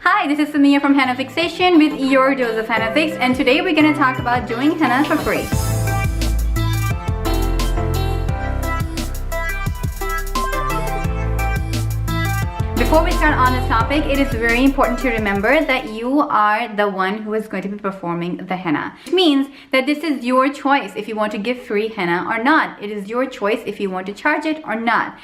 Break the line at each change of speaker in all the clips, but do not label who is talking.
Hi, this is Samia from Henna Fixation with your dose of Henna Fix, and today we're going to talk about doing henna for free. Before we start on this topic, it is very important to remember that you are the one who is going to be performing the henna. Which means that this is your choice if you want to give free henna or not. It is your choice if you want to charge it or not.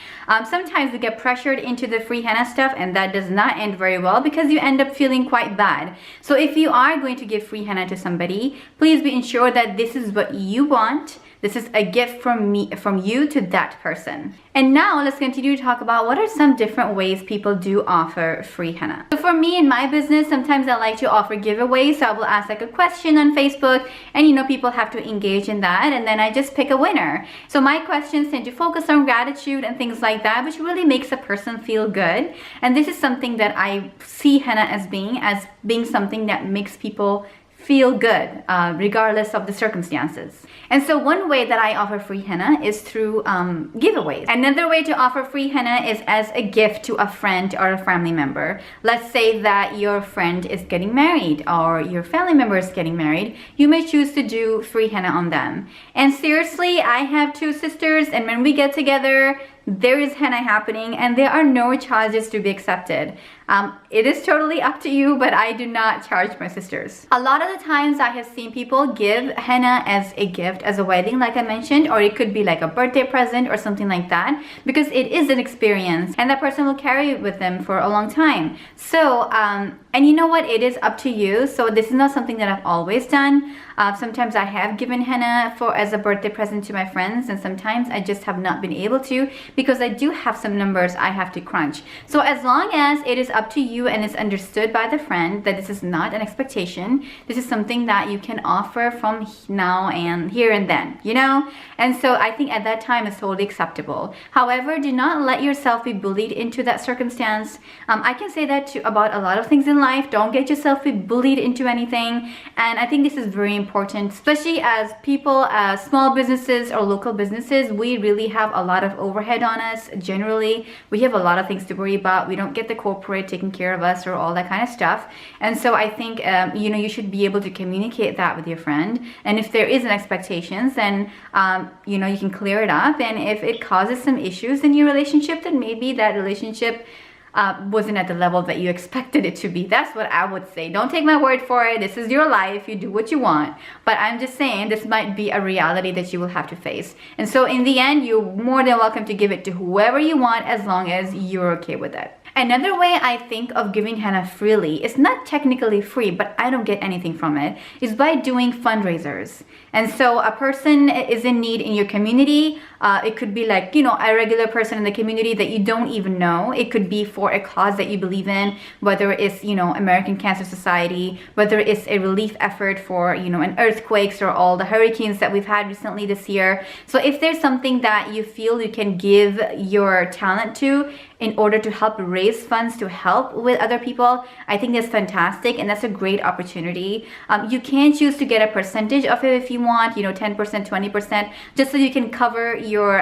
Sometimes we get pressured into the free henna stuff, and that does not end very well because you end up feeling quite bad. So if you are going to give free henna to somebody, please be ensured that this is what you want. This is a gift from you to that person. And now let's continue to talk about what are some different ways people do offer free henna. So for me in my business, sometimes I like to offer giveaways. So I will ask like a question on Facebook, and people have to engage in that, and then I just pick a winner. So my questions tend to focus on gratitude and things like that, which really makes a person feel good. And this is something that I see henna as being something that makes people feel good regardless of the circumstances. And so one way that I offer free henna is through giveaways. Another way to offer free henna is as a gift to a friend or a family member. Let's say that your friend is getting married or your family member is getting married. You may choose to do free henna on them. And seriously, I have two sisters, and when we get together, there is henna happening and there are no charges to be accepted. It is totally up to you, but I do not charge my sisters. A lot of the times I have seen people give henna as a gift, as a wedding, like I mentioned, or it could be like a birthday present or something like that, because it is an experience and that person will carry it with them for a long time. So, and you know what? It is up to you. So this is not something that I've always done. Sometimes I have given henna as a birthday present to my friends, and sometimes I just have not been able to because I do have some numbers I have to crunch. So as long as it is up to you and it's understood by the friend that this is not an expectation, this is something that you can offer from now and here and then, And so I think at that time it's totally acceptable. However, do not let yourself be bullied into that circumstance. I can say that about a lot of things in life. Don't get yourself be bullied into anything. And I think this is very important, especially as people, small businesses or local businesses. We really have a lot of overhead on us. Generally, we have a lot of things to worry about. We don't get the corporate taking care of us or all that kind of stuff. And so I think, you should be able to communicate that with your friend. And if there is an expectations, then, you can clear it up. And if it causes some issues in your relationship, then maybe that relationship wasn't at the level that you expected it to be. That's what I would say. Don't take my word for it. This is your life. You do what you want. But I'm just saying this might be a reality that you will have to face. And so in the end, you're more than welcome to give it to whoever you want as long as you're okay with it. Another way I think of giving henna freely, it's not technically free, but I don't get anything from it, is by doing fundraisers. And so a person is in need in your community. It could be like, a regular person in the community that you don't even know. It could be for a cause that you believe in, whether it's, American Cancer Society, whether it's a relief effort for, an earthquakes or all the hurricanes that we've had recently this year. So if there's something that you feel you can give your talent to in order to help raise funds to help with other people, I think that's fantastic, and that's a great opportunity. You can choose to get a percentage of it if you want, 10%, 20%, just so you can cover your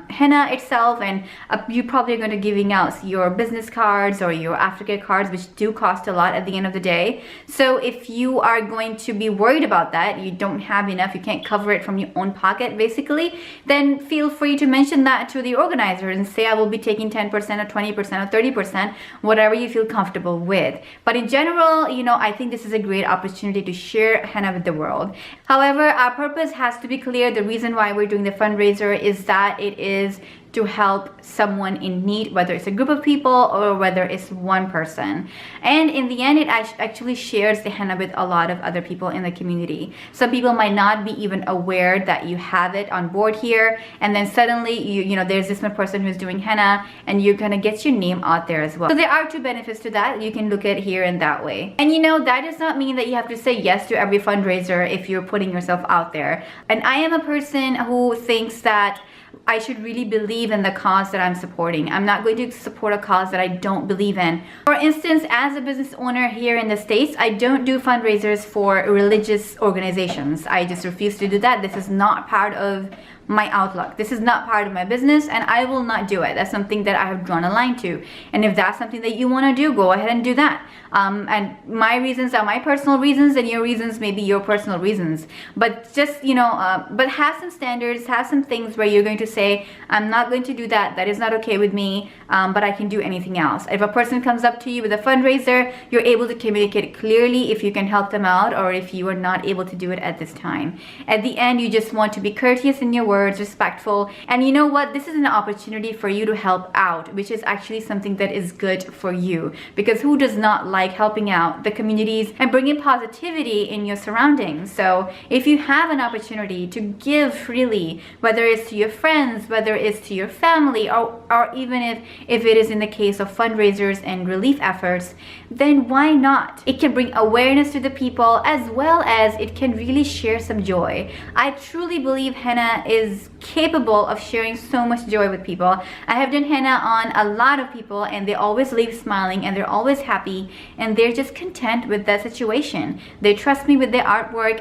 henna itself. And you probably are going to giving out your business cards or your aftercare cards, which do cost a lot at the end of the day. So if you are going to be worried about that, you don't have enough, you can't cover it from your own pocket basically, then feel free to mention that to the organizer and say, I will be taking 10% or 20% or 30%, whatever you feel comfortable with. But in general, I think this is a great opportunity to share henna with the world. However, our purpose has to be clear. The reason why we're doing the fundraiser is that it is to help someone in need, whether it's a group of people or whether it's one person. And in the end, it actually shares the henna with a lot of other people in the community. Some people might not be even aware that you have it on board here, and then suddenly there's this one person who's doing henna, and you're gonna get your name out there as well. So there are two benefits to that. You can look at it here in that way. And that does not mean that you have to say yes to every fundraiser if you're putting yourself out there. And I am a person who thinks that I should really believe in the cause that I'm supporting. I'm not going to support a cause that I don't believe in. For instance, as a business owner here in the States, I don't do fundraisers for religious organizations. I just refuse to do that. This is not part of my outlook. This is not part of my business, and I will not do it. That's something that I have drawn a line to. And if that's something that you want to do, go ahead and do that. And my reasons are my personal reasons, and your reasons may be your personal reasons. But just, but have some standards, have some things where you're going to say, I'm not going to do that. That is not okay with me, but I can do anything else. If a person comes up to you with a fundraiser, you're able to communicate clearly if you can help them out or if you are not able to do it at this time. At the end, you just want to be courteous in your words, respectful. And you know what? This is an opportunity for you to help out, which is actually something that is good for you, because who does not like helping out the communities and bringing positivity in your surroundings? So if you have an opportunity to give freely, whether it's to your friends, whether it's to your family, or even if it is in the case of fundraisers and relief efforts, then why not? It can bring awareness to the people, as well as it can really share some joy. I truly believe henna is capable of sharing so much joy with people. I have done henna on a lot of people, and they always leave smiling, and they're always happy, and they're just content with that situation. They trust me with their artwork,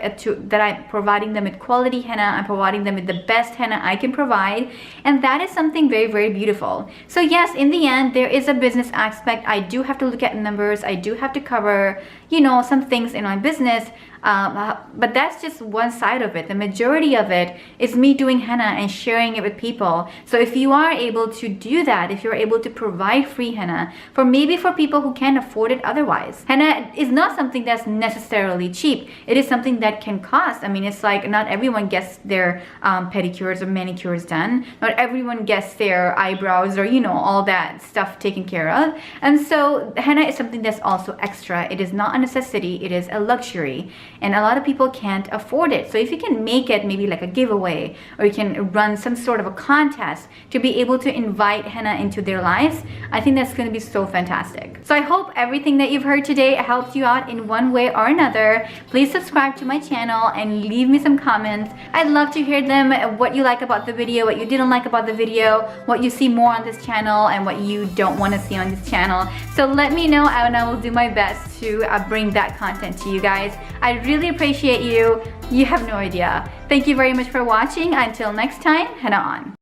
that I'm providing them with quality henna. I'm providing them with the best henna I can provide, and that is something very, very beautiful. So yes, in the end, there is a business aspect. I do have to look at numbers. I do have to cover, some things in my business. But that's just one side of it. The majority of it is me doing henna and sharing it with people. So if you are able to do that, if you're able to provide free henna for people who can't afford it otherwise. Henna is not something that's necessarily cheap. It is something that can cost. I mean, it's like not everyone gets their pedicures or manicures done. Not everyone gets their eyebrows or, all that stuff taken care of. And so henna is something that's also extra. It is not a necessity. It is a luxury. And a lot of people can't afford it. So if you can make it maybe like a giveaway, or you can run some sort of a contest to be able to invite henna into their lives, I think that's going to be so fantastic. So I hope everything that you've heard today helped you out in one way or another. Please subscribe to my channel and leave me some comments. I'd love to hear them, what you like about the video, what you didn't like about the video, what you see more on this channel, and what you don't want to see on this channel. So let me know, and I will do my best to bring that content to you guys. I really appreciate you. You have no idea. Thank you very much for watching. Until next time, henna on.